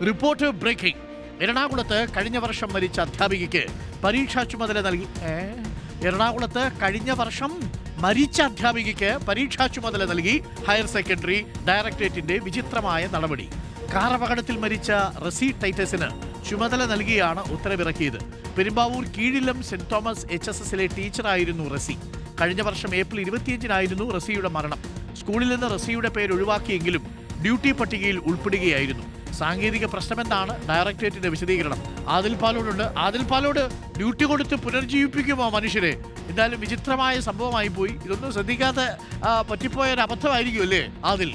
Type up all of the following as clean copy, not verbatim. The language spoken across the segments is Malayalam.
Report breaking. എറണാകുളത്ത് കഴിഞ്ഞ വർഷം മരിച്ച അധ്യാപികയ്ക്ക് പരീക്ഷാ ചുമതല നൽകി. എറണാകുളത്ത് കഴിഞ്ഞ വർഷം മരിച്ച അധ്യാപികയ്ക്ക് പരീക്ഷാ ചുമതല നൽകി ഹയർ സെക്കൻഡറി ഡയറക്ടറേറ്റിന്റെ വിചിത്രമായ നടപടി. കാർ അപകടത്തിൽ മരിച്ച റസി ടൈറ്റസിന് ചുമതല നൽകിയാണ് ഉത്തരവിറക്കിയത്. Perumbavoor കീഴിലം saint Thomas HSSലെ ടീച്ചറായിരുന്നു Reasi. കഴിഞ്ഞ വർഷം ഏപ്രിൽ 25-നായിരുന്നു റസിയുടെ മരണം. സ്കൂളിൽ നിന്ന് റസിയുടെ പേര് ഒഴിവാക്കിയെങ്കിലും ഡ്യൂട്ടി പട്ടികയിൽ ഉൾപ്പെടുകയായിരുന്നു. സാങ്കേതിക പ്രശ്നമെന്നാണ് ഡയറക്ടറേറ്റിന്റെ വിശദീകരണം. ആദിൽ പാലോട് ഡ്യൂട്ടി കൊടുത്ത് പുനർജീവിപ്പിക്കുമോ മനുഷ്യരെ? എന്തായാലും വിചിത്രമായ സംഭവമായി പോയി. ഇതൊന്നും ശ്രദ്ധിക്കാതെ പറ്റിപ്പോയ ഒരു അബദ്ധമായിരിക്കും അല്ലേ ആദിൽ?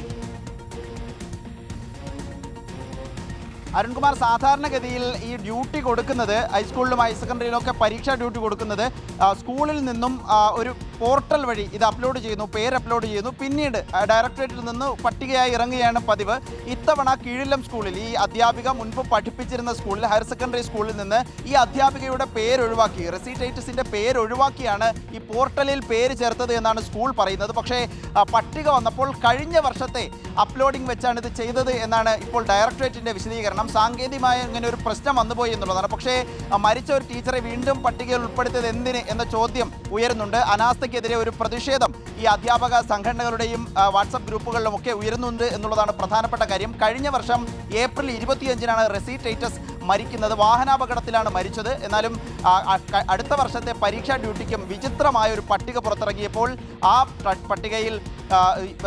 അരുൺകുമാർ, സാധാരണഗതിയിൽ ഈ ഡ്യൂട്ടി കൊടുക്കുന്നത് ഹൈസ്കൂളിലും ഹയർ സെക്കൻഡറിയിലും ഒക്കെ പരീക്ഷാ ഡ്യൂട്ടി കൊടുക്കുന്നത് സ്കൂളിൽ നിന്നും ഒരു പോർട്ടൽ വഴി ഇത് അപ്ലോഡ് ചെയ്യുന്നു, പേര് അപ്ലോഡ് ചെയ്യുന്നു. പിന്നീട് ഡയറക്ടറേറ്റിൽ നിന്ന് പട്ടികയായി ഇറങ്ങുകയാണ് പതിവ്. ഇത്തവണ കീഴിലം സ്കൂളിൽ ഈ അധ്യാപിക മുൻപ് പഠിപ്പിച്ചിരുന്ന സ്കൂളിൽ, ഹയർ സെക്കൻഡറി സ്കൂളിൽ നിന്ന് ഈ അധ്യാപികയുടെ പേര് ഒഴിവാക്കി, റസി ടൈറ്റസിൻ്റെ പേര് ഒഴിവാക്കിയാണ് ഈ പോർട്ടലിൽ പേര് ചേർത്തത് എന്നാണ് സ്കൂൾ പറയുന്നത്. പക്ഷേ പട്ടിക വന്നപ്പോൾ കഴിഞ്ഞ വർഷത്തെ അപ്ലോഡിംഗ് വെച്ചാണ് ഇത് ചെയ്തത് എന്നാണ് ഇപ്പോൾ ഡയറക്ടറേറ്റിൻ്റെ വിശദീകരണം. സാങ്കേതികമായ ഇങ്ങനെ ഒരു പ്രശ്നം വന്നുപോയി എന്നുള്ളതാണ്. പക്ഷേ മരിച്ച ഒരു ടീച്ചറെ വീണ്ടും പട്ടികയിൽ ഉൾപ്പെടുത്തിയത് എന്തിന് എന്ന ചോദ്യം ഉയരുന്നുണ്ട്. അനാസ്ഥയ്ക്കെതിരെ ഒരു പ്രതിഷേധം ഈ അധ്യാപക സംഘടനകളുടെയും വാട്സപ്പ് ഗ്രൂപ്പുകളിലുമൊക്കെ ഉയരുന്നുണ്ട് എന്നുള്ളതാണ് പ്രധാനപ്പെട്ട കാര്യം. കഴിഞ്ഞ വർഷം ഏപ്രിൽ 25-നാണ് റസി ടൈറ്റസ് മരിക്കുന്നത്. വാഹനാപകടത്തിലാണ് മരിച്ചത്. എന്നാലും അടുത്ത വർഷത്തെ പരീക്ഷാ ഡ്യൂട്ടിക്കും വിചിത്രമായ ഒരു പട്ടിക പുറത്തിറങ്ങിയപ്പോൾ ആ പട്ടികയിൽ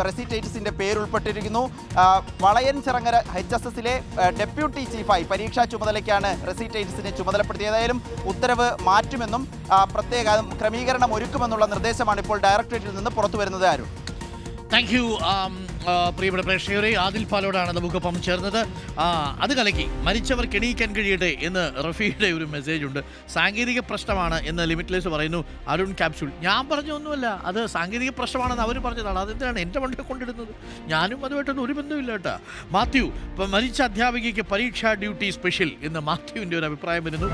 റസി ടൈറ്റസിൻ്റെ പേര് ഉൾപ്പെട്ടിരിക്കുന്നു. വളയൻചിറങ്ങര HSSലെ ഡെപ്യൂട്ടി ചീഫായി പരീക്ഷാ ചുമതലയ്ക്കാണ് റസി ടൈറ്റസിനെ ചുമതലപ്പെടുത്തിയത്. ഏതായാലും ഉത്തരവ് മാറ്റുമെന്നും പ്രത്യേക ക്രമീകരണം ഒരുക്കുമെന്നുള്ള നിർദ്ദേശമാണ് ഇപ്പോൾ ഡയറക്ടറേറ്റിൽ നിന്ന് പുറത്തു വരുന്നത്. ആരും താങ്ക് യു പ്രിയപ്പെട്ട പ്രേക്ഷകരെ. ആദിൽ പാലോടാണ് നമുക്കൊപ്പം ചേർന്നത്. അത് കലക്കി മരിച്ചവർക്ക് എണീക്കാൻ കഴിയട്ടെ എന്ന് റഫിയുടെ ഒരു മെസ്സേജ് ഉണ്ട്. സാങ്കേതിക പ്രശ്നമാണ് എന്ന് ലിമിറ്റ്ലെസ് പറയുന്നു. അരുൺ ക്യാപ്സ്യൂൾ, ഞാൻ പറഞ്ഞൊന്നുമല്ല, അത് സാങ്കേതിക പ്രശ്നമാണെന്ന് അവർ പറഞ്ഞതാണ്. അതെന്താണ് എൻ്റെ വണ്ടിയെ കൊണ്ടിടുന്നത്? ഞാനും അതുമായിട്ടൊന്നും ഒരു ബന്ധമില്ല കേട്ടോ. മാത്യു, ഇപ്പം മരിച്ച അധ്യാപികയ്ക്ക് പരീക്ഷാ ഡ്യൂട്ടി സ്പെഷ്യൽ എന്ന് മാത്യുവിൻ്റെ ഒരു അഭിപ്രായം വരുന്നു.